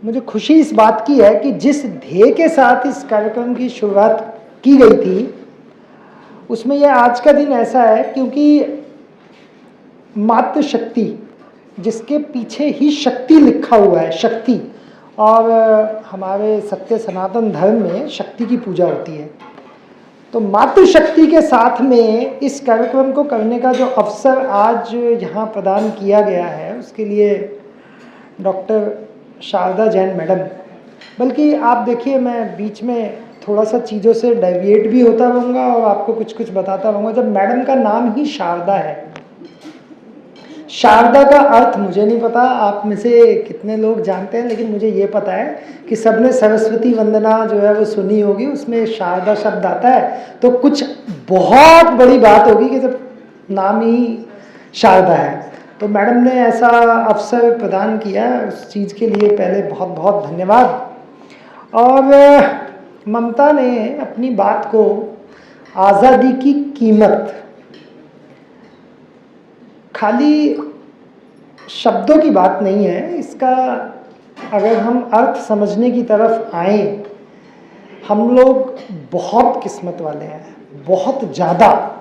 मुझे खुशी इस बात की है कि जिस ध्येय के साथ इस कार्यक्रम की शुरुआत की गई थी उसमें यह आज का दिन ऐसा है क्योंकि मातृशक्ति, जिसके पीछे ही शक्ति लिखा हुआ है, शक्ति, और हमारे सत्य सनातन धर्म में शक्ति की पूजा होती है। तो मातृशक्ति के साथ में इस कार्यक्रम को करने का जो अवसर आज यहाँ प्रदान किया गया है उसके लिए डॉक्टर शारदा जैन मैडम, बल्कि आप देखिए मैं बीच में थोड़ा सा चीज़ों से डेविएट भी होता रहूँगा और आपको कुछ कुछ बताता रहूँगा। जब मैडम का नाम ही शारदा है, शारदा का अर्थ मुझे नहीं पता आप में से कितने लोग जानते हैं, लेकिन मुझे ये पता है कि सबने सरस्वती वंदना जो है वो सुनी होगी, उसमें शारदा शब्द आता है, तो कुछ बहुत बड़ी बात होगी कि जब नाम ही शारदा है। तो मैडम ने ऐसा अवसर प्रदान किया, उस चीज़ के लिए पहले बहुत बहुत धन्यवाद। और ममता ने अपनी बात को आज़ादी की कीमत, खाली शब्दों की बात नहीं है, इसका अगर हम अर्थ समझने की तरफ आए, हम लोग बहुत किस्मत वाले हैं, बहुत ज़्यादा।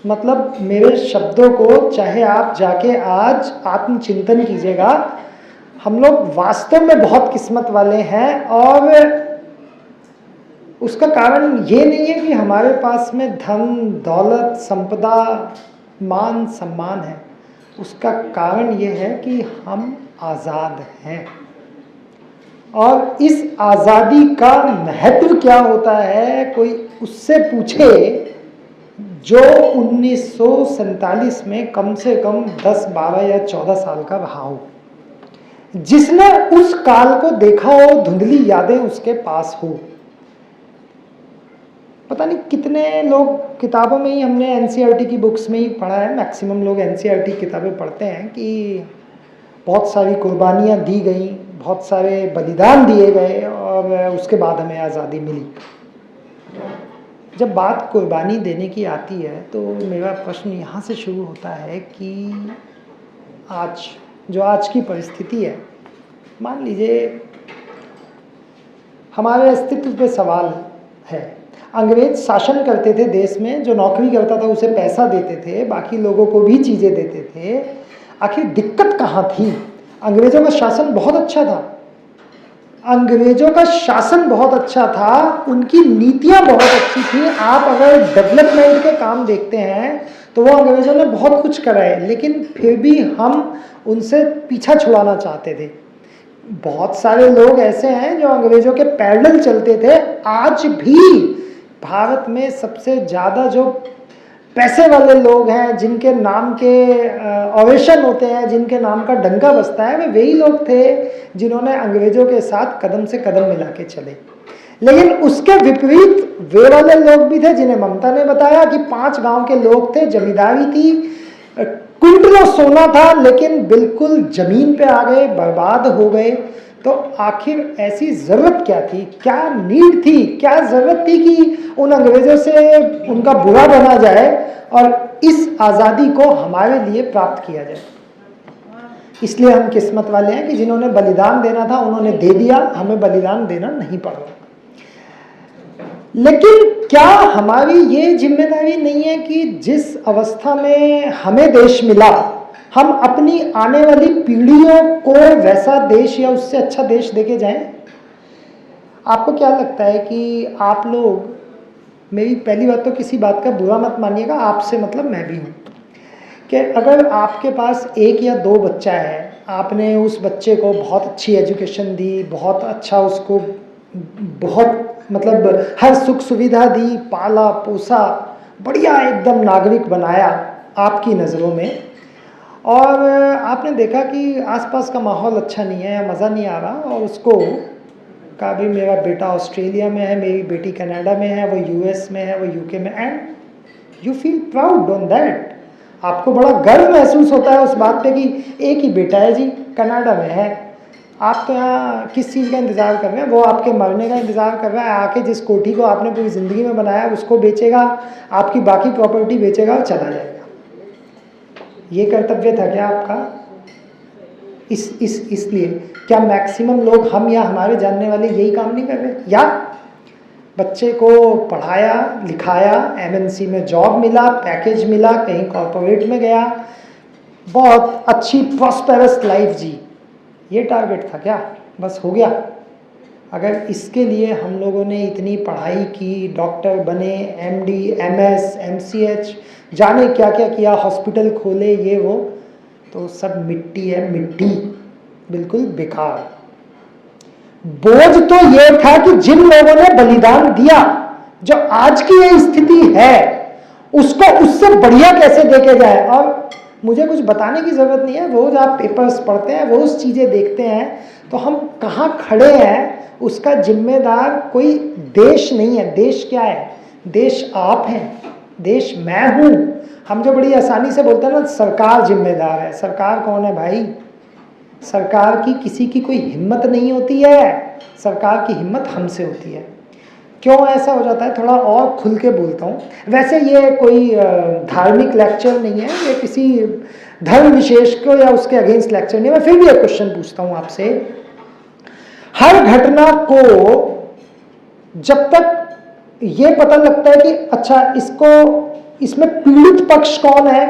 मतलब मेरे शब्दों को चाहे आप जाके आज आत्मचिंतन कीजिएगा, हम लोग वास्तव में बहुत किस्मत वाले हैं। और उसका कारण ये नहीं है कि हमारे पास में धन दौलत संपदा मान सम्मान है, उसका कारण ये है कि हम आज़ाद हैं। और इस आज़ादी का महत्व क्या होता है, कोई उससे पूछे जो 1947 में कम से कम 10, 12 या 14 साल का रहा हो, जिसने उस काल को देखा हो, धुंधली यादें उसके पास हो। पता नहीं कितने लोग, किताबों में ही हमने एनसीईआरटी की बुक्स में ही पढ़ा है, मैक्सिमम लोग एनसीईआरटी किताबें पढ़ते हैं कि बहुत सारी कुर्बानियाँ दी गई, बहुत सारे बलिदान दिए गए और उसके बाद हमें आज़ादी मिली। जब बात कुर्बानी देने की आती है तो मेरा प्रश्न यहाँ से शुरू होता है कि आज की परिस्थिति है, मान लीजिए हमारे अस्तित्व पे सवाल है। अंग्रेज शासन करते थे देश में, जो नौकरी करता था उसे पैसा देते थे, बाकी लोगों को भी चीज़ें देते थे। आखिर दिक्कत कहाँ थी? अंग्रेजों का शासन बहुत अच्छा था, अंग्रेजों का शासन बहुत अच्छा था, उनकी नीतियाँ बहुत अच्छी थी। आप अगर डेवलपमेंट के काम देखते हैं तो वो अंग्रेजों ने बहुत कुछ करा है, लेकिन फिर भी हम उनसे पीछा छुड़ाना चाहते थे। बहुत सारे लोग ऐसे हैं जो अंग्रेजों के पैरेलल चलते थे। आज भी भारत में सबसे ज़्यादा जो पैसे वाले लोग हैं, जिनके नाम के ओवेशन होते हैं, जिनके नाम का डंका बजता है, वे वही लोग थे जिन्होंने अंग्रेजों के साथ कदम से कदम मिला के चले। लेकिन उसके विपरीत वे वाले लोग भी थे जिन्हें ममता ने बताया कि 5 गांव के लोग थे, जमींदारी थी, कुंटलों सोना था, लेकिन बिल्कुल जमीन पे आ गए, बर्बाद हो गए। तो आखिर ऐसी ज़रूरत क्या थी, क्या नीड थी, क्या ज़रूरत थी कि उन अंग्रेज़ों से उनका बुरा बना जाए और इस आज़ादी को हमारे लिए प्राप्त किया जाए। इसलिए हम किस्मत वाले हैं कि जिन्होंने बलिदान देना था उन्होंने दे दिया, हमें बलिदान देना नहीं पड़ा। लेकिन क्या हमारी ये जिम्मेदारी नहीं है कि जिस अवस्था में हमें देश मिला, हम अपनी आने वाली पीढ़ियों को वैसा देश या उससे अच्छा देश देके जाएं? आपको क्या लगता है कि आप लोग, मेरी पहली बात तो किसी बात का बुरा मत मानिएगा, आपसे मतलब मैं भी हूँ, कि अगर आपके पास 1 या 2 बच्चा है, आपने उस बच्चे को बहुत अच्छी एजुकेशन दी, बहुत अच्छा उसको बहुत मतलब हर सुख सुविधा दी, पाला पोसा, बढ़िया एकदम नागरिक बनाया आपकी नज़रों में, और आपने देखा कि आसपास का माहौल अच्छा नहीं है या मज़ा नहीं आ रहा, और उसको कहा भी मेरा बेटा ऑस्ट्रेलिया में है, मेरी बेटी कनाडा में है, वो यूएस में है, वो यूके में, and you feel proud on that. आपको बड़ा गर्व महसूस होता है उस बात पे कि एक ही बेटा है जी, कनाडा में है। आप तो यहाँ किस चीज़ का इंतज़ार कर रहे हैं? वो आपके मरने का इंतज़ार कर रहा है, आके जिस कोठी को आपने पूरी ज़िंदगी में बनाया उसको बेचेगा, आपकी बाकी प्रॉपर्टी बेचेगा और चला जाएगा। ये कर्तव्य था क्या आपका? इसलिए क्या मैक्सिमम लोग, हम या हमारे जानने वाले, यही काम नहीं कर रहे? या बच्चे को पढ़ाया लिखाया, एमएनसी में जॉब मिला, पैकेज मिला, कहीं कॉर्पोरेट में गया, बहुत अच्छी प्रॉस्पेरस लाइफ जी, ये टारगेट था क्या? बस हो गया? अगर इसके लिए हम लोगों ने इतनी पढ़ाई की, डॉक्टर बने, एमडी, एमएस, एमसीएच, जाने क्या क्या किया, हॉस्पिटल खोले, ये वो, तो सब मिट्टी है, मिट्टी, बिल्कुल बेकार। बोझ तो ये था कि जिन लोगों ने बलिदान दिया, जो आज की ये स्थिति है, उसको उससे बढ़िया कैसे देके जाए। और मुझे कुछ बताने की जरूरत नहीं है, रोज आप पेपर्स पढ़ते हैं, रोज चीजें देखते हैं, तो हम कहाँ खड़े हैं उसका जिम्मेदार कोई देश नहीं है। देश क्या है? देश आप हैं, देश मैं हूं। हम जो बड़ी आसानी से बोलते हैं ना, सरकार जिम्मेदार है। सरकार कौन है भाई? सरकार की किसी की कोई हिम्मत नहीं होती है, सरकार की हिम्मत हमसे होती है। क्यों ऐसा हो जाता है? थोड़ा और खुल के बोलता हूँ। वैसे ये कोई धार्मिक लेक्चर नहीं है, ये किसी धर्म विशेष को या उसके अगेंस्ट लेक्चर नहीं है। मैं फिर भी एक क्वेश्चन पूछता हूँ आपसे। हर घटना को जब तक ये पता लगता है कि अच्छा इसमें पीड़ित पक्ष कौन है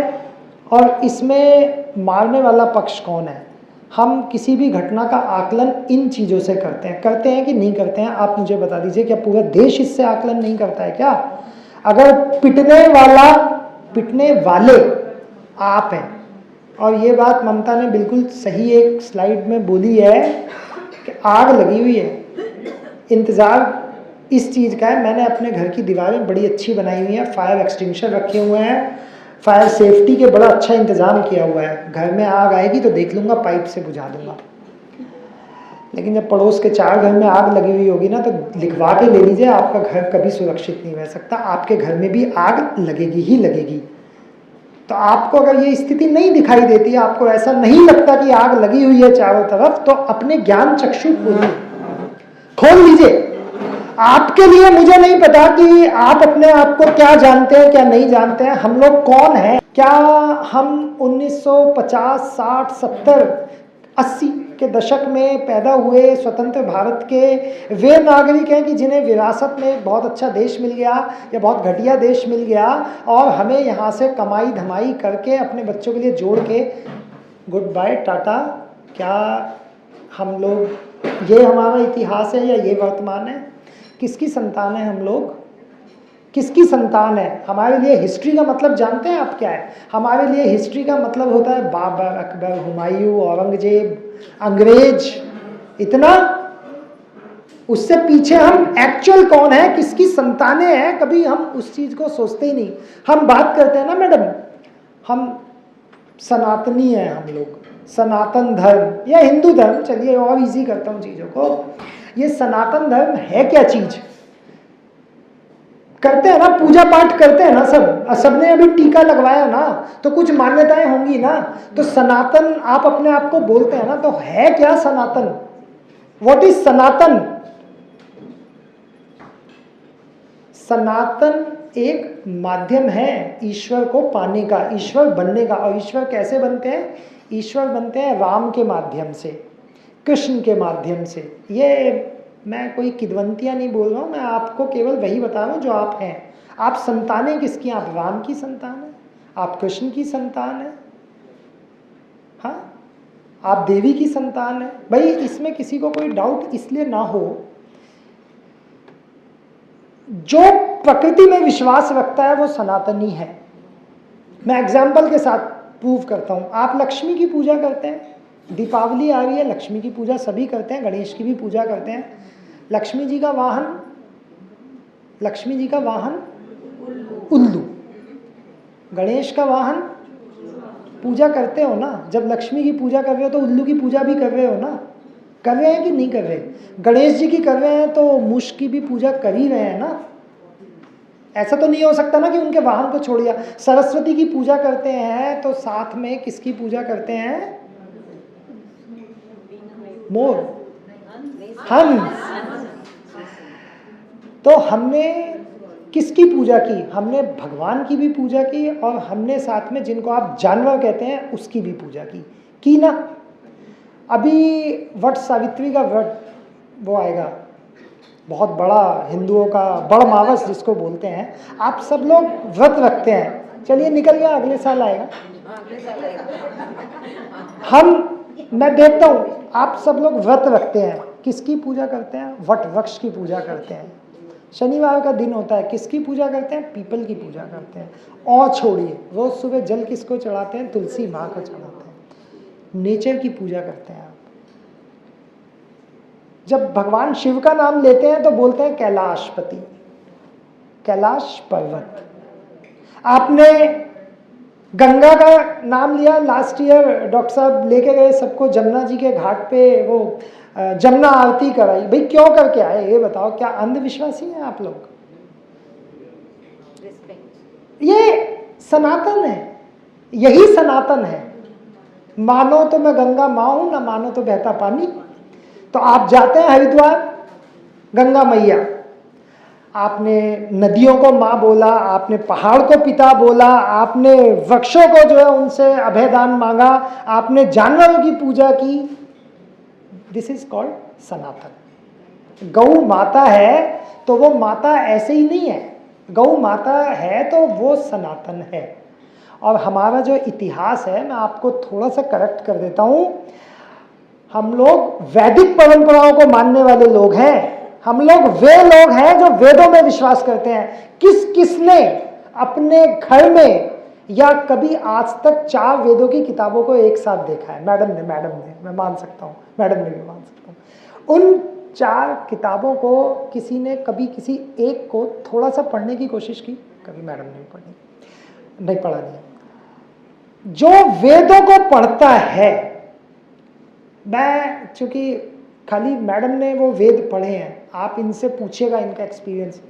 और इसमें मारने वाला पक्ष कौन है, हम किसी भी घटना का आकलन इन चीज़ों से करते हैं कि नहीं करते हैं? आप मुझे बता दीजिए, क्या पूरा देश इससे आकलन नहीं करता है क्या? अगर पिटने वाले आप हैं, और ये बात ममता ने बिल्कुल सही एक स्लाइड में बोली है कि आग लगी हुई है, इंतज़ार इस चीज़ का है। मैंने अपने घर की दीवारें बड़ी अच्छी बनाई हुई हैं, फायर एक्सटिंग्विशर रखे हुए हैं, फायर सेफ्टी के बड़ा अच्छा इंतज़ाम किया हुआ है। घर में आग आएगी तो देख लूँगा, पाइप से बुझा दूँगा। लेकिन जब पड़ोस के 4 घर में आग लगी हुई होगी ना, तो लिखवा के ले लीजिए, आपका घर कभी सुरक्षित नहीं रह सकता, आपके घर में भी आग लगेगी ही लगेगी। तो आपको अगर ये स्थिति नहीं दिखाई देती, आपको ऐसा नहीं लगता कि आग लगी हुई है चारों तरफ, तो अपने ज्ञान चक्षु खोल लीजिए। आपके लिए मुझे नहीं पता कि आप अपने आप को क्या जानते हैं क्या नहीं जानते हैं, हम लोग कौन हैं। क्या हम 1950, 60, 70, 80 के दशक में पैदा हुए स्वतंत्र भारत के वे नागरिक हैं कि जिन्हें विरासत में बहुत अच्छा देश मिल गया या बहुत घटिया देश मिल गया, और हमें यहाँ से कमाई धमाई करके अपने बच्चों के लिए जोड़ के गुड बाय टाटा? क्या हम लोग, ये हमारा इतिहास है या ये वर्तमान है? किसकी संतान है हम लोग? किसकी संतान है? हमारे लिए हिस्ट्री का मतलब जानते हैं आप क्या है? हमारे लिए हिस्ट्री का मतलब होता है बाबर, अकबर, हुमायूं, औरंगजेब, अंग्रेज, इतना। उससे पीछे हम एक्चुअल कौन है, किसकी संतानें हैं, कभी हम उस चीज को सोचते ही नहीं। हम बात करते हैं ना मैडम, हम सनातनी हैं, हम लोग सनातन धर्म या हिंदू धर्म, चलिए और इजी करता हूँ चीज़ों को। ये सनातन धर्म है क्या चीज? करते हैं ना, पूजा पाठ करते हैं ना, सबने अभी टीका लगवाया ना, तो कुछ मान्यताएं होंगी ना। तो सनातन आप अपने आप को बोलते हैं ना, तो है क्या सनातन? व्हाट इज सनातन? सनातन एक माध्यम है ईश्वर को पाने का, ईश्वर बनने का। और ईश्वर कैसे बनते हैं? ईश्वर बनते हैं राम के माध्यम से, कृष्ण के माध्यम से। ये मैं कोई किदवंतियाँ नहीं बोल रहा हूँ, मैं आपको केवल वही बता रहा हूँ जो आप हैं। आप संतानें किसकी? आप राम की संतान है, आप कृष्ण की संतान है, हाँ, आप देवी की संतान है। भाई इसमें किसी को कोई डाउट इसलिए ना हो, जो प्रकृति में विश्वास रखता है वो सनातनी है। मैं एग्जाम्पल के साथ प्रूव करता हूँ। आप लक्ष्मी की पूजा करते हैं, दीपावली आ रही है, लक्ष्मी की पूजा सभी करते हैं, गणेश की भी पूजा करते हैं। लक्ष्मी जी का वाहन उल्लू, गणेश का वाहन, पूजा करते हो ना। जब लक्ष्मी की पूजा कर रहे हो तो उल्लू की पूजा भी कर रहे हो ना। कर रहे हैं कि नहीं कर रहे? गणेश जी की कर रहे हैं तो मूष की भी पूजा कर ही रहे हैं ना। ऐसा तो नहीं हो सकता ना कि उनके वाहन को छोड़ दिया। सरस्वती की पूजा करते हैं तो साथ में किसकी पूजा करते हैं? मोर, हंस। तो हमने किसकी पूजा की? हमने भगवान की भी पूजा की, और हमने साथ में जिनको आप जानवर कहते हैं उसकी भी पूजा की ना। अभी वट सावित्री का वो आएगा, बहुत बड़ा हिंदुओं का बड़ मावस जिसको बोलते हैं। आप सब लोग व्रत रखते हैं, चलिए निकल गया, अगले साल आएगा। मैं देखता हूँ आप सब लोग व्रत रखते हैं, किसकी पूजा करते हैं? वट वृक्ष की पूजा करते हैं। शनिवार का दिन होता है, किसकी पूजा करते हैं? पीपल की पूजा करते हैं। और छोड़िए, रोज सुबह जल किसको चढ़ाते हैं? तुलसी माँ को चढ़ाते हैं। नेचर की पूजा करते हैं आप। जब भगवान शिव का नाम लेते हैं तो बोलते हैं कैलाशपति, कैलाश पर्वत। आपने गंगा का नाम लिया, लास्ट ईयर डॉक्टर साहब लेके गए सबको जमुना जी के घाट पे, वो जमुना आरती कराई। भाई क्यों करके आए ये बताओ? क्या अंधविश्वासी हैं आप लोग? ये सनातन है, यही सनातन है। मानो तो मैं गंगा माँ हूं, ना मानो तो बहता पानी। तो आप जाते हैं हरिद्वार, गंगा मैया, आपने नदियों को माँ बोला, आपने पहाड़ को पिता बोला, आपने वृक्षों को जो है उनसे अभयदान मांगा, आपने जानवरों की पूजा की। दिस इज कॉल्ड सनातन। गौ माता है तो वो माता ऐसे ही नहीं है, गौ माता है तो वो सनातन है। और हमारा जो इतिहास है, मैं आपको थोड़ा सा करेक्ट कर देता हूं, हम लोग वैदिक परंपराओं को मानने वाले लोग हैं। हम लोग वे लोग हैं जो वेदों में विश्वास करते हैं। किसने अपने घर में या कभी आज तक 4 वेदों की किताबों को एक साथ देखा है? मैडम ने, मैं मान सकता हूँ, मैडम ने भी मान सकता हूँ। उन 4 किताबों को किसी ने कभी किसी एक को थोड़ा सा पढ़ने की कोशिश की? कभी मैडम ने नहीं पढ़ा नहीं। जो वेदों को पढ़ता है, मैं चूंकि खाली मैडम ने वो वेद पढ़े हैं, आप इनसे पूछिएगा इनका एक्सपीरियंस।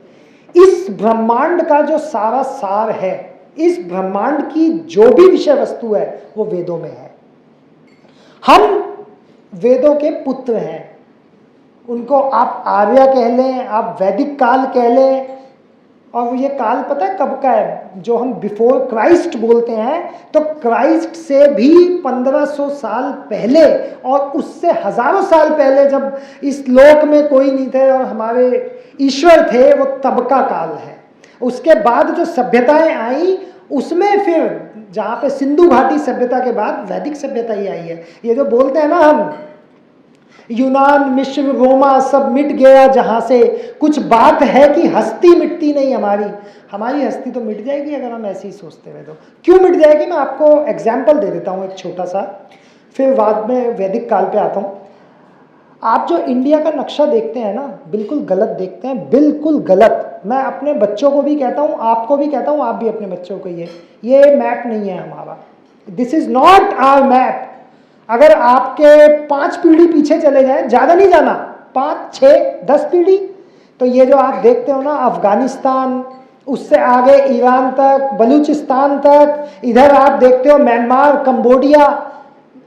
इस ब्रह्मांड का जो सारा सार है, इस ब्रह्मांड की जो भी विषय वस्तु है वो वेदों में है। हम वेदों के पुत्र हैं। उनको आप आर्य कह लें, आप वैदिक काल कह लें, और ये काल पता है कब का है? जो हम बिफोर क्राइस्ट बोलते हैं, तो क्राइस्ट से भी 1500 साल पहले और उससे हजारों साल पहले, जब इस लोक में कोई नहीं थे और हमारे ईश्वर थे, वो तब का काल है। उसके बाद जो सभ्यताएं आई, उसमें फिर जहाँ पे सिंधु घाटी सभ्यता के बाद वैदिक सभ्यता ही आई है। ये जो बोलते हैं ना हम, यूनान, मिस्र, रोमा सब मिट गया जहां से, कुछ बात है कि हस्ती मिटती नहीं हमारी हस्ती तो मिट जाएगी अगर हम ऐसे ही सोचते हुए। तो क्यों मिट जाएगी? मैं आपको एग्जाम्पल दे देता हूँ एक छोटा सा, फिर बाद में वैदिक काल पे आता हूँ। आप जो इंडिया का नक्शा देखते हैं ना, बिल्कुल गलत देखते हैं, बिल्कुल गलत। मैं अपने बच्चों को भी कहता हूँ, आपको भी कहता हूँ, आप भी अपने बच्चों को, ये मैप नहीं है हमारा। This is not our map. अगर आपके 5 पीढ़ी पीछे चले जाए, ज्यादा नहीं जाना, 5, 6, 10 पीढ़ी, तो ये जो आप देखते हो ना, अफगानिस्तान, उससे आगे ईरान तक, बलूचिस्तान तक, इधर आप देखते हो म्यांमार, कंबोडिया,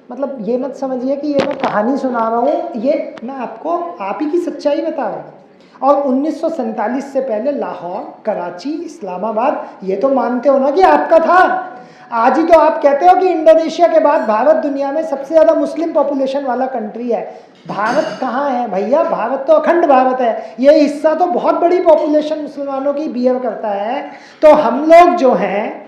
मतलब ये मत समझिए कि ये मैं कहानी सुना रहा हूँ, ये मैं आपको आप ही की सच्चाई बता रहा हूँ। और 1947 से पहले लाहौर, कराची, इस्लामाबाद, ये तो मानते हो ना कि आपका था। आज ही तो आप कहते हो कि इंडोनेशिया के बाद भारत दुनिया में सबसे ज़्यादा मुस्लिम पॉपुलेशन वाला कंट्री है। भारत कहाँ है भैया? भारत तो अखंड भारत है। ये हिस्सा तो बहुत बड़ी पॉपुलेशन मुसलमानों की बिहेव करता है। तो हम लोग जो हैं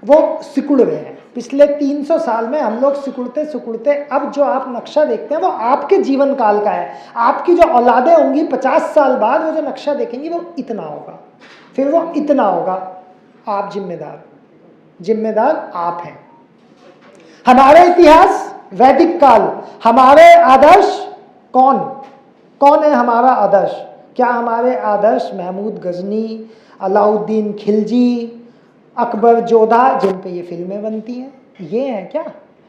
वो सिकुड़ गए हैं। पिछले 300 साल में हम लोग सिकुड़ते सिकुड़ते, अब जो आप नक्शा देखते हैं वो आपके जीवन काल का है। आपकी जो औलादें होंगी 50 साल बाद, वो जो नक्शा देखेंगी वो इतना होगा, फिर वो इतना होगा। आप जिम्मेदार आप हैं। हमारे इतिहास वैदिक काल, हमारे आदर्श कौन है हमारा आदर्श? क्या हमारे आदर्श महमूद गजनी, अलाउद्दीन खिलजी, अकबर जोधा, जिन पे ये फिल्में बनती हैं, ये हैं क्या?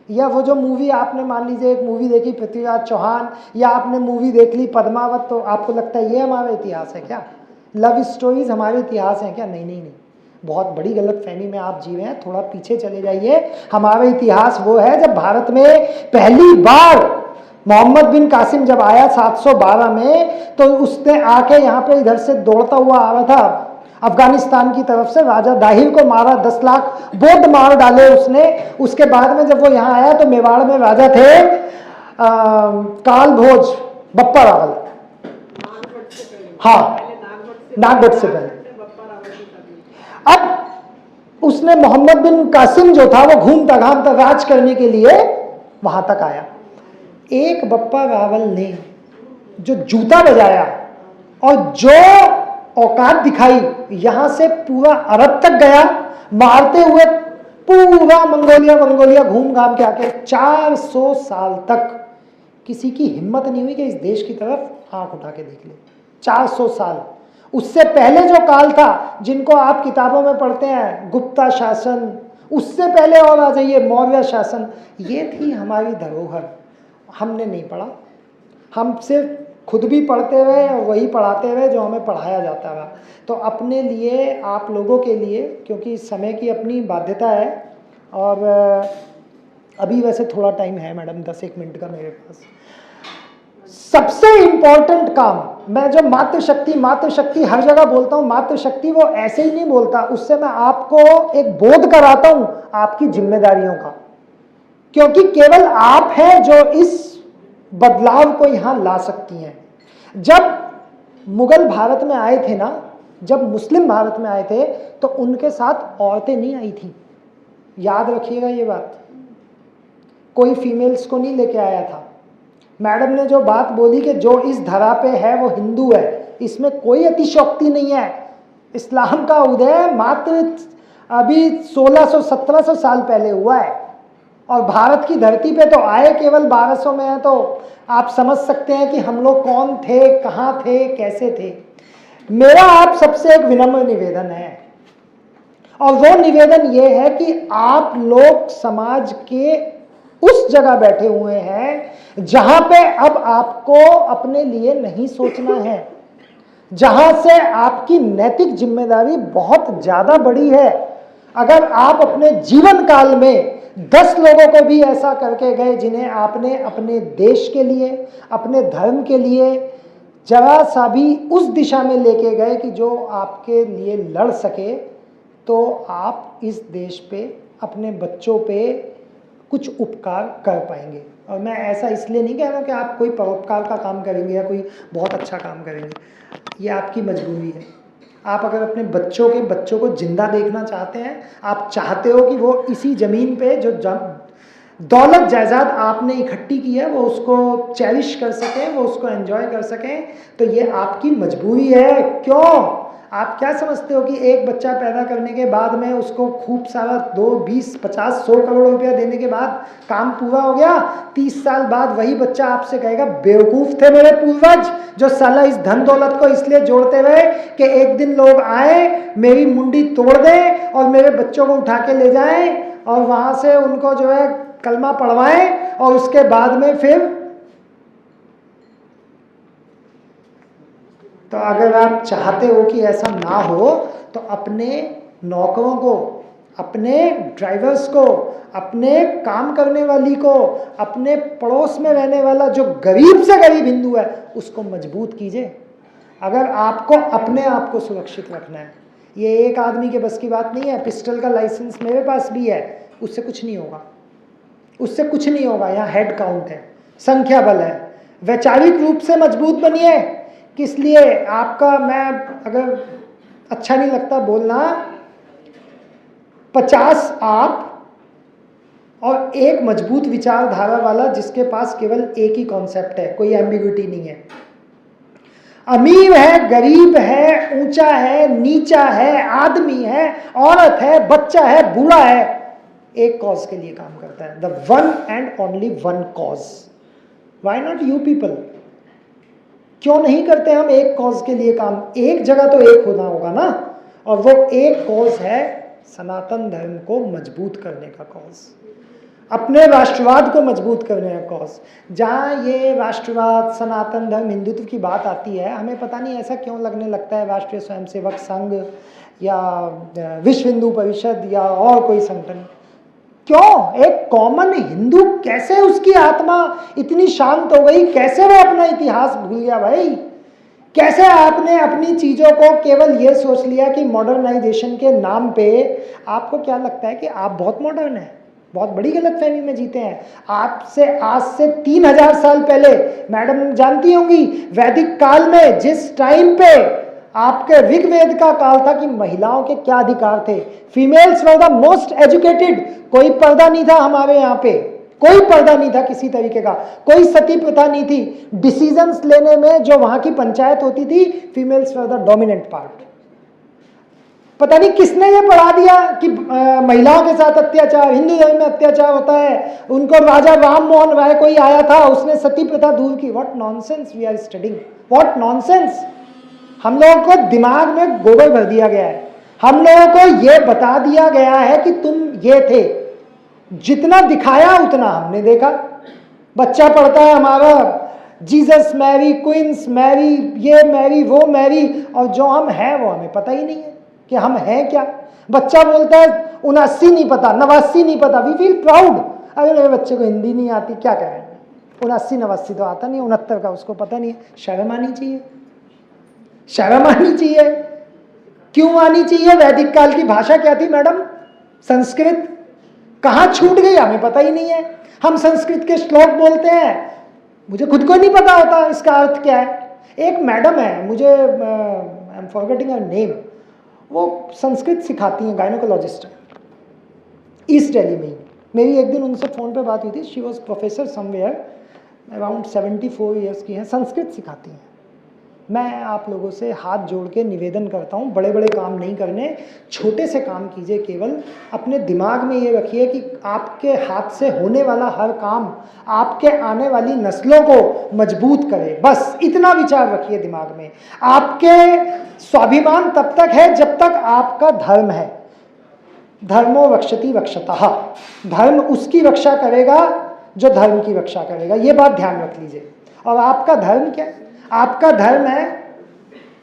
या वो जो मूवी आपने, मान लीजिए एक मूवी देखी पृथ्वीराज चौहान, या आपने मूवी देख ली पद्मावत, तो आपको लगता है ये हमारा इतिहास है क्या? लव स्टोरीज हमारे इतिहास हैं क्या? नहीं, बहुत बड़ी गलतफहमी में आप जी रहे हैं। थोड़ा पीछे चले जाइए। हमारा इतिहास वो है जब भारत में पहली बार मोहम्मद बिन कासिम जब आया 712 में, तो उसने आके यहाँ पे इधर से दौड़ता हुआ आ रहा था अफगानिस्तान की तरफ से, राजा दाहिर को मारा, 10 लाख बौद्ध मार डाले उसने। उसके बाद में जब वो यहाँ आया तो मेवाड़ में राजा थे काल भोज, बप्पा रावल, हाँ नागभट्ट से पहले। अब उसने मोहम्मद बिन कासिम जो था वो घूमता घामता राज करने के लिए वहां तक आया। एक बप्पा रावल ने जो जूता बजाया और जो औकात दिखाई, यहां से पूरा अरब तक गया, मारते हुए पूरा मंगोलिया घूम घाम के आके 400 साल तक किसी की हिम्मत नहीं हुई कि इस देश की तरफ आंख उठा के देख ले। 400 साल। उससे पहले जो काल था, जिनको आप किताबों में पढ़ते हैं, गुप्ता शासन, उससे पहले और आ जाइए मौर्य शासन, ये थी हमारी धरोहर। हमने नहीं पढ़ा, हम सिर्फ खुद भी पढ़ते हुए और वही पढ़ाते हुए जो हमें पढ़ाया जाता रहा। तो अपने लिए, आप लोगों के लिए, क्योंकि समय की अपनी बाध्यता है, और अभी वैसे थोड़ा टाइम है मैडम, 10-1 मिनट का मेरे पास। सबसे इंपॉर्टेंट काम, मैं जो मातृशक्ति हर जगह बोलता हूँ, मातृशक्ति वो ऐसे ही नहीं बोलता, उससे मैं आपको एक बोध कराता हूँ आपकी जिम्मेदारियों का, क्योंकि केवल आप हैं जो इस बदलाव को यहां ला सकती हैं। जब मुगल भारत में आए थे ना, जब मुस्लिम भारत में आए थे, तो उनके साथ औरतें नहीं आई थी, याद रखिएगा ये बात। कोई फीमेल्स को नहीं लेके आया था। मैडम ने जो बात बोली कि जो इस धरा पे है वो हिंदू है, इसमें कोई अतिशयोक्ति नहीं है। इस्लाम का उदय मात्र अभी 1600-1700 साल पहले हुआ है, और भारत की धरती पे तो आए केवल 1200 में है। तो आप समझ सकते हैं कि हम लोग कौन थे, कहाँ थे, कैसे थे। मेरा आप सबसे एक विनम्र निवेदन है, और वो निवेदन ये है कि आप लोग समाज के उस जगह बैठे हुए हैं जहां पे अब आपको अपने लिए नहीं सोचना है, जहां से आपकी नैतिक जिम्मेदारी बहुत ज्यादा बड़ी है। अगर आप अपने जीवन काल में 10 लोगों को भी ऐसा करके गए जिन्हें आपने अपने देश के लिए, अपने धर्म के लिए जरा सा भी उस दिशा में लेके गए कि जो आपके लिए लड़ सके, तो आप इस देश पे, अपने बच्चों पे कुछ उपकार कर पाएंगे। और मैं ऐसा इसलिए नहीं कह रहा हूँ कि आप कोई परोपकार का काम करेंगे या कोई बहुत अच्छा काम करेंगे, ये आपकी मजबूरी है। आप अगर अपने बच्चों को जिंदा देखना चाहते हैं, आप चाहते हो कि वो इसी ज़मीन पे जो दौलत जायदाद आपने इकट्ठी की है वो उसको चेरिश कर सकें, वो उसको एंजॉय कर सकें, तो ये आपकी मजबूरी है। क्यों? आप क्या समझते हो कि एक बच्चा पैदा करने के बाद में उसको खूब सारा 2, 20, 50, 100 करोड़ रुपया देने के बाद काम पूरा हो गया? 30 साल बाद वही बच्चा आपसे कहेगा, बेवकूफ़ थे मेरे पूर्वज जो साला इस धन दौलत को इसलिए जोड़ते हुए कि एक दिन लोग आए, मेरी मुंडी तोड़ दें और मेरे बच्चों को उठा के ले जाएं और वहाँ से उनको जो है कलमा पढ़वाएं, और उसके बाद में फिर। तो अगर आप चाहते हो कि ऐसा ना हो, तो अपने नौकरों को, अपने ड्राइवर्स को, अपने काम करने वाली को, अपने पड़ोस में रहने वाला जो गरीब से गरीब हिंदू है, उसको मजबूत कीजिए। अगर आपको अपने आप को सुरक्षित रखना है, ये एक आदमी के बस की बात नहीं है। पिस्टल का लाइसेंस मेरे पास भी है, उससे कुछ नहीं होगा, उससे कुछ नहीं होगा। यहाँ हेड काउंट है, संख्या बल है। वैचारिक रूप से मजबूत बनिए। किस लिए? आपका, मैं अगर अच्छा नहीं लगता बोलना, 50 आप और एक मजबूत विचारधारा वाला जिसके पास केवल एक ही कॉन्सेप्ट है, कोई एम्बिग्युइटी नहीं है। अमीर है, गरीब है, ऊंचा है, नीचा है, आदमी है, औरत है, बच्चा है, बूढ़ा है, एक कॉज के लिए काम करता है। The one and only one cause. Why not you people? क्यों नहीं करते हम एक कॉज के लिए काम? एक जगह तो एक होना होगा ना, और वो एक कॉज है सनातन धर्म को मजबूत करने का कॉज, अपने राष्ट्रवाद को मजबूत करने का कॉज। जहाँ ये राष्ट्रवाद, सनातन धर्म, हिंदुत्व की बात आती है, हमें पता नहीं ऐसा क्यों लगने लगता है राष्ट्रीय स्वयंसेवक संघ या विश्व हिंदू परिषद या और कोई संगठन। क्यों? एक कॉमन हिंदू, कैसे उसकी आत्मा इतनी शांत हो गई? कैसे वो अपना इतिहास भूल गया भाई? कैसे आपने अपनी चीज़ों को केवल ये सोच लिया कि मॉडर्नाइजेशन के नाम पे? आपको क्या लगता है कि आप बहुत मॉडर्न हैं? बहुत बड़ी गलतफहमी में जीते हैं। आपसे आज से 3000 साल पहले, मैडम जानती होंगी, वैदिक काल में जिस टाइम पे आपके ऋग्वेद का काल था कि महिलाओं के क्या अधिकार थे, females were the most educated, कोई पर्दा नहीं था हमारे यहाँ पे, कोई पर्दा नहीं था किसी तरीके का, कोई सती प्रथा नहीं थी। डिसीजंस लेने में जो वहां की पंचायत होती थी, females were the dominant part. पता नहीं किसने ये पढ़ा दिया कि महिलाओं के साथ अत्याचार, हिंदू धर्म में अत्याचार होता है, उनको राजा राम मोहन राय कोई आया था, उसने सती प्रथा दूर की। What nonsense we are studying, what nonsense. हम लोगों को दिमाग में गोबर भर दिया गया है, हम लोगों को ये बता दिया गया है कि तुम ये थे, जितना दिखाया उतना हमने देखा। बच्चा पढ़ता है हमारा, जीसस मैरी, क्वींस मैरी, ये मैरी, वो मैरी, और जो हम हैं वो हमें पता ही नहीं है कि हम हैं क्या। बच्चा बोलता है 79 नहीं पता, 89 नहीं पता, वी फील प्राउड। अरे मेरे बच्चे को हिंदी नहीं आती, क्या करें, 79 89 तो आता नहीं, 69 का उसको पता नहीं है। शर्म आनी चाहिए, शर्म आनी चाहिए। क्यों आनी चाहिए? वैदिक काल की भाषा क्या थी मैडम? संस्कृत। कहाँ छूट गई हमें पता ही नहीं है। हम संस्कृत के श्लोक बोलते हैं, मुझे खुद को नहीं पता होता इसका अर्थ क्या है। एक मैडम है, मुझे I am forgetting her name, वो संस्कृत सिखाती हैं, गायनोकोलॉजिस्ट है, ईस्ट दिल्ली में ही। मेरी एक दिन उनसे फ़ोन पे बात हुई थी। She was professor somewhere, around 74 years की हैं, संस्कृत सिखाती हैं। मैं आप लोगों से हाथ जोड़ के निवेदन करता हूँ, बड़े बड़े काम नहीं करने, छोटे से काम कीजिए। केवल अपने दिमाग में ये रखिए कि आपके हाथ से होने वाला हर काम आपके आने वाली नस्लों को मजबूत करे, बस इतना विचार रखिए दिमाग में। आपके स्वाभिमान तब तक है जब तक आपका धर्म है। धर्मो रक्षति रक्षतः, धर्म उसकी रक्षा करेगा जो धर्म की रक्षा करेगा, ये बात ध्यान रख लीजिए। और आपका धर्म क्या है? आपका धर्म है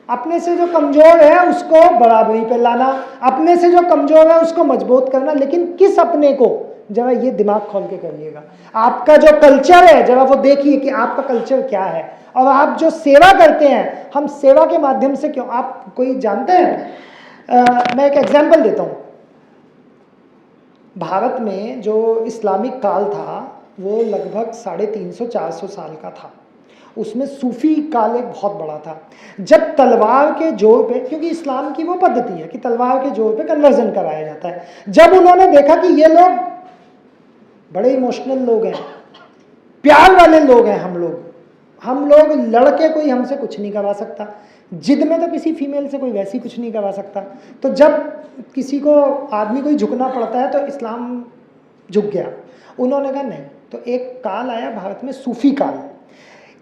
अपने से जो कमजोर है उसको बराबरी पे लाना, अपने से जो कमजोर है उसको मजबूत करना। लेकिन किस अपने को, जरा ये दिमाग खोल के करिएगा। आपका जो कल्चर है जरा वो देखिए कि आपका कल्चर क्या है। और आप जो सेवा करते हैं, हम सेवा के माध्यम से क्यों, आप कोई जानते हैं, मैं एक एग्जाम्पल देता हूँ। भारत में जो इस्लामिक काल था वो लगभग 350-400 साल का था। उसमें सूफी काल एक बहुत बड़ा था। जब तलवार के जोर पे, क्योंकि इस्लाम की वो पद्धति है कि तलवार के जोर पे कन्वर्जन कराया जाता है, जब उन्होंने देखा कि ये लोग बड़े इमोशनल लोग हैं, प्यार वाले लोग हैं, हम लोग लड़के कोई हमसे कुछ नहीं करवा सकता, जिद में तो किसी फीमेल से कोई वैसी कुछ नहीं करवा सकता। तो जब किसी को, आदमी को ही झुकना पड़ता है, तो इस्लाम झुक गया। उन्होंने कहा नहीं, तो एक काल आया भारत में, सूफी काल।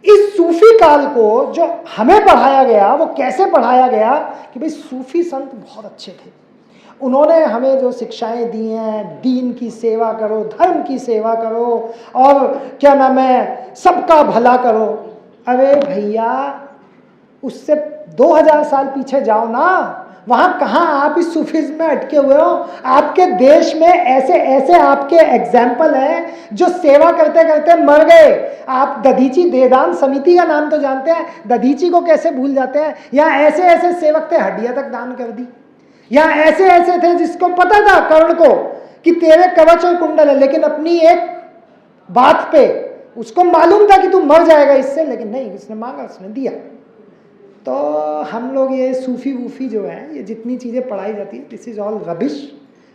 इस सूफी काल को जो हमें पढ़ाया गया, वो कैसे पढ़ाया गया कि भाई सूफी संत बहुत अच्छे थे, उन्होंने हमें जो शिक्षाएं दी हैं, दीन की सेवा करो, धर्म की सेवा करो, और क्या नाम है, सबका भला करो। अरे भैया, उससे 2000 साल पीछे जाओ ना, वहाँ कहाँ आप इस सूफीज़्म में अटके हुए हो। आपके देश में ऐसे ऐसे आपके एग्जाम्पल हैं जो सेवा करते करते मर गए। आप दधीची देदान समिति का नाम तो जानते हैं, दधीची को कैसे भूल जाते हैं। यहाँ ऐसे ऐसे सेवक थे, हड्डियाँ तक दान कर दी। यहाँ ऐसे ऐसे थे जिसको पता था कर्ण को कि तेरे कवच और कुंडल है, लेकिन अपनी एक बात पे उसको मालूम था कि तू मर जाएगा इससे, लेकिन नहीं, उसने मांगा, उसने दिया। तो हम लोग ये सूफी वूफी जो है, ये जितनी चीज़ें पढ़ाई जाती है, दिस इज़ ऑल रबिश।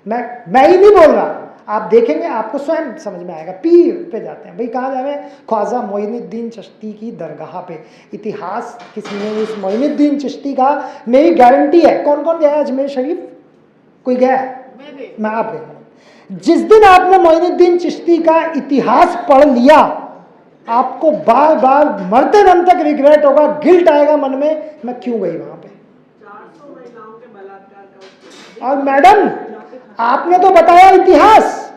मैं ही नहीं बोल रहा, आप देखेंगे आपको स्वयं समझ में आएगा। पीर पे जाते हैं भाई, कहाँ जा रहे हैं? ख्वाजा मोइनुद्दीन चिश्ती की दरगाह पे। इतिहास किसी ने उस मोइनुद्दीन चिश्ती का, मेरी गारंटी है, कौन कौन गया है अजमेर शरीफ? कोई गया है? मैं आप गया। जिस दिन आपने मोइनुद्दीन चिश्ती का इतिहास पढ़ लिया, आपको बार बार मरते दम तक रिग्रेट होगा, गिल्ट आएगा मन में, मैं क्यों गई वहां पे। 400 महिलाओं के बलात्कार का। और मैडम, आपने तो बताया इतिहास,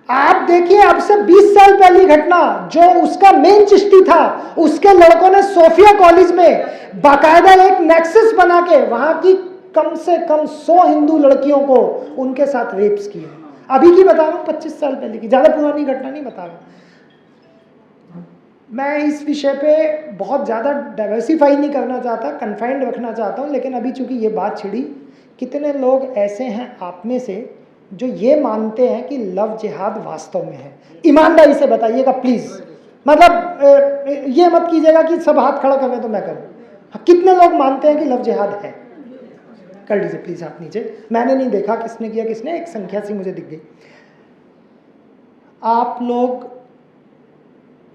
आप देखिए अब से 20 साल पहली घटना, जो उसका मेन चिश्ती था, उसके लड़कों ने सोफिया कॉलेज में बाकायदा एक नेक्सस बना के वहां की कम से कम 100 हिंदू लड़कियों को उनके साथ रेप्स किए। अभी की बता रहा हूँ, 25 साल पहले की, ज्यादा पुरानी घटना नहीं बता रहा। मैं इस विषय पे बहुत ज़्यादा डाइवर्सिफाई नहीं करना चाहता, कन्फाइंड रखना चाहता हूँ, लेकिन अभी चूंकि ये बात छिड़ी, कितने लोग ऐसे हैं आप में से जो ये मानते हैं कि लव जिहाद वास्तव में है। ईमानदारी से बताइएगा प्लीज, मतलब ये मत कीजिएगा कि सब हाथ खड़ा करें तो मैं करूं। हाँ, कितने लोग मानते हैं कि लव जिहाद है? कर लीजिए प्लीज हाथ नीचे। मैंने नहीं देखा किसने किया किसने, एक संख्या सी मुझे दिख गई। आप लोग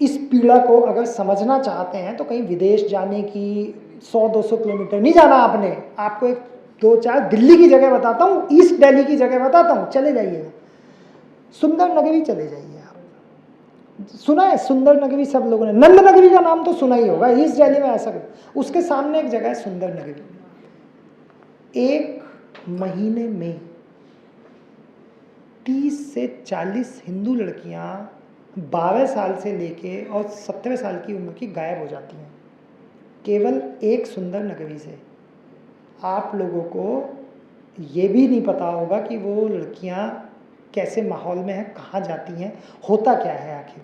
इस पीड़ा को अगर समझना चाहते हैं तो कहीं विदेश जाने की 100-200 किलोमीटर नहीं जाना आपने। आपको एक 2-4 दिल्ली की जगह बताता हूँ, ईस्ट दिल्ली की जगह बताता हूँ, चले जाइएगा। सुंदर नगरी चले जाइए आप। सुना है सुंदर नगरी? सब लोगों ने नंद नगरी का नाम तो सुना ही होगा, ईस्ट दिल्ली में ऐसा। उसके सामने एक जगह है सुंदर नगरी। एक महीने में 30 से 40 हिंदू लड़कियां 12 साल से लेके और 17 साल की उम्र की गायब हो जाती हैं, केवल एक सुंदर नगरी से। आप लोगों को ये भी नहीं पता होगा कि वो लड़कियां कैसे माहौल में हैं, कहाँ जाती हैं, होता क्या है आखिर।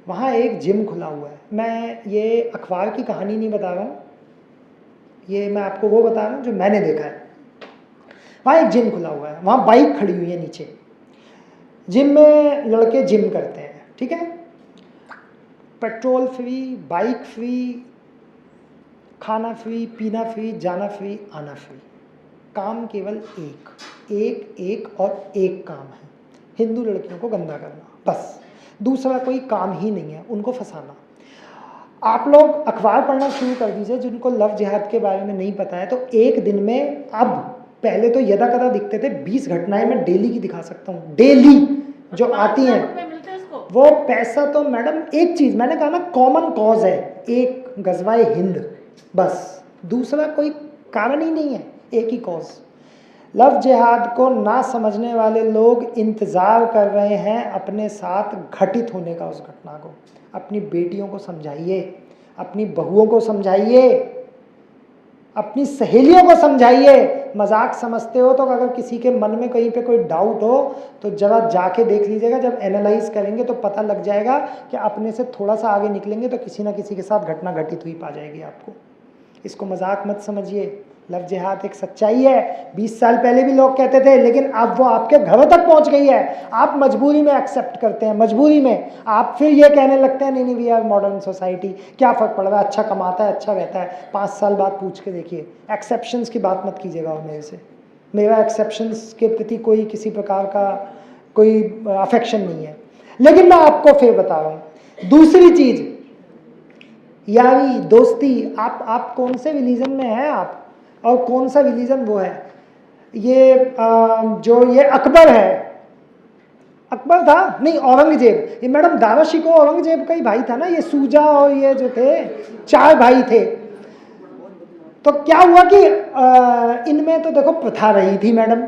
वहाँ एक जिम खुला हुआ है। मैं ये अखबार की कहानी नहीं बता रहा हूँ, ये मैं आपको वो बता रहा हूँ जो मैंने देखा है। वहाँ एक जिम खुला हुआ है, वहाँ बाइक खड़ी हुई है नीचे। जिम में लड़के जिम करते हैं, ठीक है, पेट्रोल फ्री, बाइक फ्री, खाना फ्री, पीना फ्री, जाना फ्री, आना फ्री। काम केवल एक और एक काम है, हिंदू लड़कियों को गंदा करना, बस। दूसरा कोई काम ही नहीं है, उनको फंसाना। आप लोग अखबार पढ़ना शुरू कर दीजिए, जिनको लव जिहाद के बारे में नहीं पता है तो एक दिन में, अब पहले तो यदा कदा दिखते थे, 20 घटनाएं मैं डेली की दिखा सकता हूँ, डेली जो आती हैं। वो पैसा तो मैडम, एक चीज मैंने कहा ना, कॉमन कॉज है, एक गजवाए हिंद, बस। दूसरा कोई कारण ही नहीं है, एक ही कॉज। लव जिहाद को ना समझने वाले लोग इंतजार कर रहे हैं अपने साथ घटित होने का, उस घटना को। अपनी बेटियों को समझाइए, अपनी बहुओं को समझाइए, अपनी सहेलियों को समझाइए। मजाक समझते हो तो अगर किसी के मन में कहीं पे कोई डाउट हो तो जरा जाके देख लीजिएगा। जब एनालाइज करेंगे तो पता लग जाएगा कि अपने से थोड़ा सा आगे निकलेंगे तो किसी ना किसी के साथ घटना घटित हुई पा जाएगी आपको। इसको मजाक मत समझिए, लव जिहाद एक सच्चाई है। 20 साल पहले भी लोग कहते थे, लेकिन अब वो आपके घरों तक पहुंच गई है। आप मजबूरी में एक्सेप्ट करते हैं, मजबूरी में। आप फिर ये कहने लगते हैं, नहीं नहीं, वी आर मॉडर्न सोसाइटी, क्या फ़र्क पड़ रहा है, अच्छा कमाता है, अच्छा रहता है। 5 साल बाद पूछ के देखिए। एक्सेप्शंस की बात मत कीजिएगा और मेरे से। मेरा एक्सेप्शंस के प्रति कोई किसी प्रकार का कोई अफेक्शन नहीं है। लेकिन मैं आपको फिर बता रहा हूँ दूसरी चीज़, यारी दोस्ती। आप कौन से रिलीजन में हैं आप, और कौन सा रिलीजन वो है। ये जो ये अकबर है, अकबर था नहीं, औरंगजेब। ये मैडम दारा शिकोह औरंगजेब का ही भाई था ना, ये सूजा और ये जो थे, 4 भाई थे। तो क्या हुआ कि इनमें तो देखो प्रथा रही थी मैडम।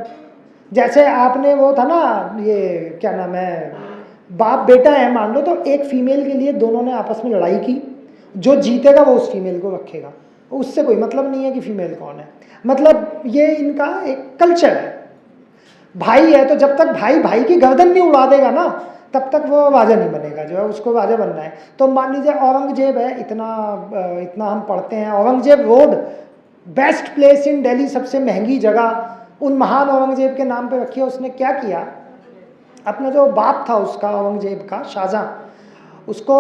जैसे आपने वो था ना, ये क्या नाम है, बाप बेटा है मान लो, तो एक फीमेल के लिए दोनों ने आपस में लड़ाई की। जो जीतेगा वो उस फीमेल को रखेगा, उससे कोई मतलब नहीं है कि फीमेल कौन है। मतलब ये इनका एक कल्चर है। भाई है तो जब तक भाई भाई की गर्दन नहीं उड़ा देगा ना, तब तक वो राजा नहीं बनेगा, जो है उसको राजा बनना है। तो मान लीजिए औरंगजेब है, इतना हम पढ़ते हैं, Aurangzeb road best place in Delhi, सबसे महंगी जगह उन महान औरंगजेब के नाम पे रखी है। उसने क्या किया, अपना जो बाप था उसका, औरंगजेब का, शाहजहां, उसको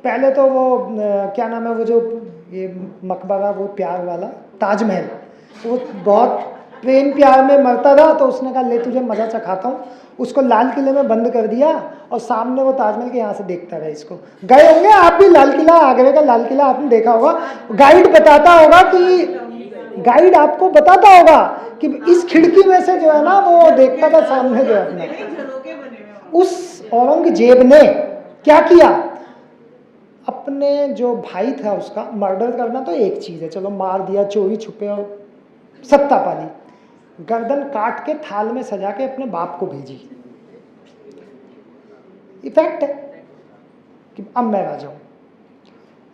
पहले तो वो क्या नाम है, वो जो ये मकबरा, वो प्यार वाला ताजमहल, वो बहुत प्रेम प्यार में मरता था। तो उसने कहा ले तुझे मज़ा चखाता हूँ, उसको लाल किले में बंद कर दिया और सामने वो ताजमहल के यहाँ से देखता रहा इसको। गए होंगे आप भी लाल किला, आगरे का लाल किला आपने देखा होगा। गाइड बताता होगा कि, गाइड आपको बताता होगा कि इस खिड़की में से जो है ना वो देखता था सामने जो है अपना। उस औरंगजेब ने क्या किया, अपने जो भाई था उसका मर्डर करना तो एक चीज़ है, चलो मार दिया, चोरी छुपे और सत्ता पाली, गर्दन काट के थाल में सजा के अपने बाप को भेजी। इफेक्ट है कि अब मैं राजा हूं।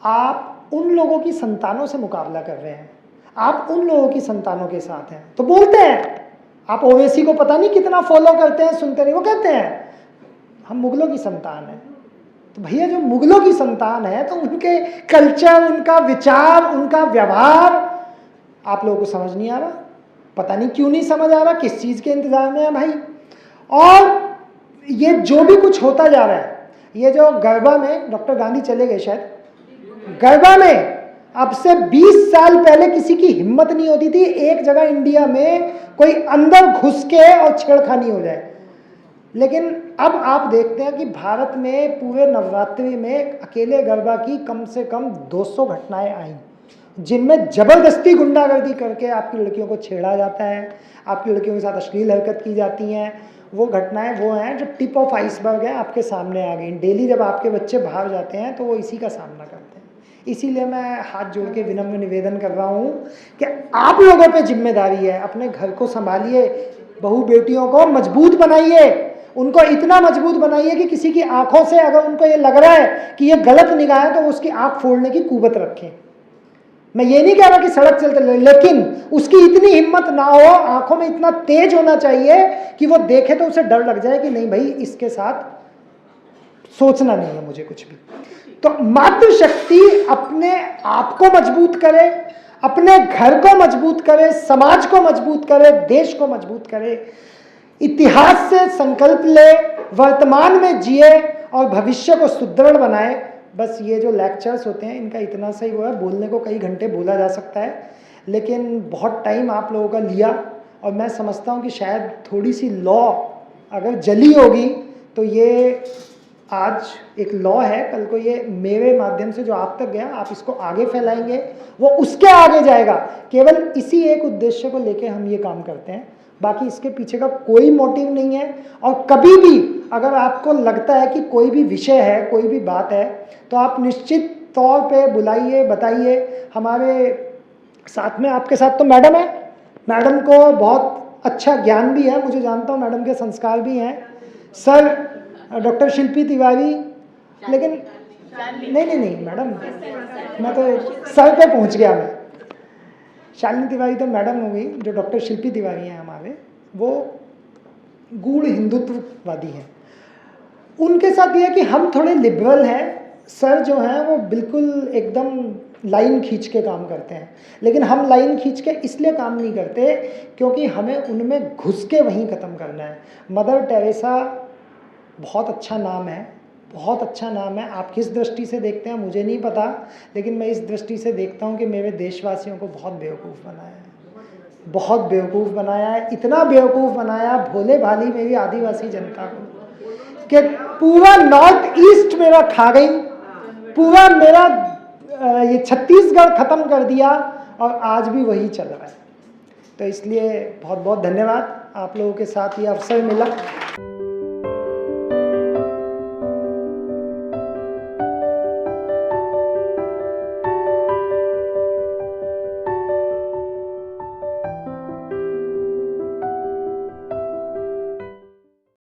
आप उन लोगों की संतानों से मुकाबला कर रहे हैं, आप उन लोगों की संतानों के साथ हैं। तो बोलते हैं, आप ओवैसी को पता नहीं कितना फॉलो करते हैं, सुनते नहीं, वो कहते हैं हम मुगलों की संतान है। तो भैया जो मुगलों की संतान है तो उनके कल्चर, उनका विचार, उनका व्यवहार आप लोगों को समझ नहीं आ रहा। पता नहीं क्यों नहीं समझ आ रहा, किस चीज़ के इंतजार में है भाई। और ये जो भी कुछ होता जा रहा है, ये जो गरबा में, डॉक्टर गांधी चले गए शायद, गरबा में अब से 20 साल पहले किसी की हिम्मत नहीं होती थी एक जगह इंडिया में कोई अंदर घुस के और छेड़खानी हो जाए। लेकिन अब आप देखते हैं कि भारत में पूरे नवरात्रि में अकेले गरबा की कम से कम 200 घटनाएं आई, जिनमें जबरदस्ती गुंडागर्दी करके आपकी लड़कियों को छेड़ा जाता है, आपकी लड़कियों के साथ अश्लील हरकत की जाती हैं। वो घटनाएं वो हैं जो टिप ऑफ आइसबर्ग है, आपके सामने आ गई। डेली जब आपके बच्चे बाहर जाते हैं तो वो इसी का सामना करते हैं। इसीलिए मैं हाथ जोड़ के विनम्र निवेदन कर रहा हूँ कि आप लोगों पे जिम्मेदारी है, अपने घर को संभालिए, बहू बेटियों को मजबूत बनाइए, उनको इतना मजबूत बनाइए कि किसी की आंखों से अगर उनको ये लग रहा है कि ये गलत निगाह है तो उसकी आंख फोड़ने की कुवत रखें। मैं ये नहीं कह रहा कि सड़क चलते रहे, लेकिन उसकी इतनी हिम्मत ना हो, आंखों में इतना तेज होना चाहिए कि वो देखे तो उसे डर लग जाए कि नहीं भाई इसके साथ सोचना नहीं है मुझे कुछ भी। तो मातृशक्ति अपने आप को मजबूत करे, अपने घर को मजबूत करे, समाज को मजबूत करे, देश को मजबूत करे, इतिहास से संकल्प ले, वर्तमान में जिए और भविष्य को सुदृढ़ बनाए। बस ये जो लेक्चर्स होते हैं इनका इतना सही हुआ है, बोलने को कई घंटे बोला जा सकता है, लेकिन बहुत टाइम आप लोगों का लिया। और मैं समझता हूँ कि शायद थोड़ी सी लॉ अगर जली होगी तो ये आज एक लॉ है, कल को ये मेरे माध्यम से जो आप तक गया आप इसको आगे फैलाएंगे, वो उसके आगे जाएगा। केवल इसी एक उद्देश्य को लेके हम ये काम करते हैं, बाकी इसके पीछे का कोई मोटिव नहीं है। और कभी भी अगर आपको लगता है कि कोई भी विषय है, कोई भी बात है, तो आप निश्चित तौर पे बुलाइए, बताइए। हमारे साथ में आपके साथ तो मैडम है, मैडम को बहुत अच्छा ज्ञान भी है, मुझे जानता हूँ मैडम के संस्कार भी हैं। सर डॉक्टर शिल्पी तिवारी, लेकिन नहीं मैडम, मैं तो सर पे पहुँच गया। मैं शालिनी तिवारी तो मैडम हो गई, जो डॉक्टर शिल्पी तिवारी हैं हमारे, वो गूढ़ हिंदुत्ववादी हैं। उनके साथ ये है कि हम थोड़े लिबरल हैं, सर जो हैं वो बिल्कुल एकदम लाइन खींच के काम करते हैं। लेकिन हम लाइन खींच के इसलिए काम नहीं करते क्योंकि हमें उनमें घुस के वहीं ख़त्म करना है। मदर टेरेसा बहुत अच्छा नाम है, बहुत अच्छा नाम है। आप किस दृष्टि से देखते हैं मुझे नहीं पता, लेकिन मैं इस दृष्टि से देखता हूँ कि मेरे देशवासियों को बहुत बेवकूफ़ बनाया है, बहुत बेवकूफ़ बनाया है। इतना बेवकूफ़ बनाया भोले भाली मेरी आदिवासी जनता को कि पूरा नॉर्थ ईस्ट मेरा खा गई, पूरा मेरा ये छत्तीसगढ़ ख़त्म कर दिया, और आज भी वही चल रहा है। तो इसलिए बहुत बहुत धन्यवाद, आप लोगों के साथ ये अवसर मिला।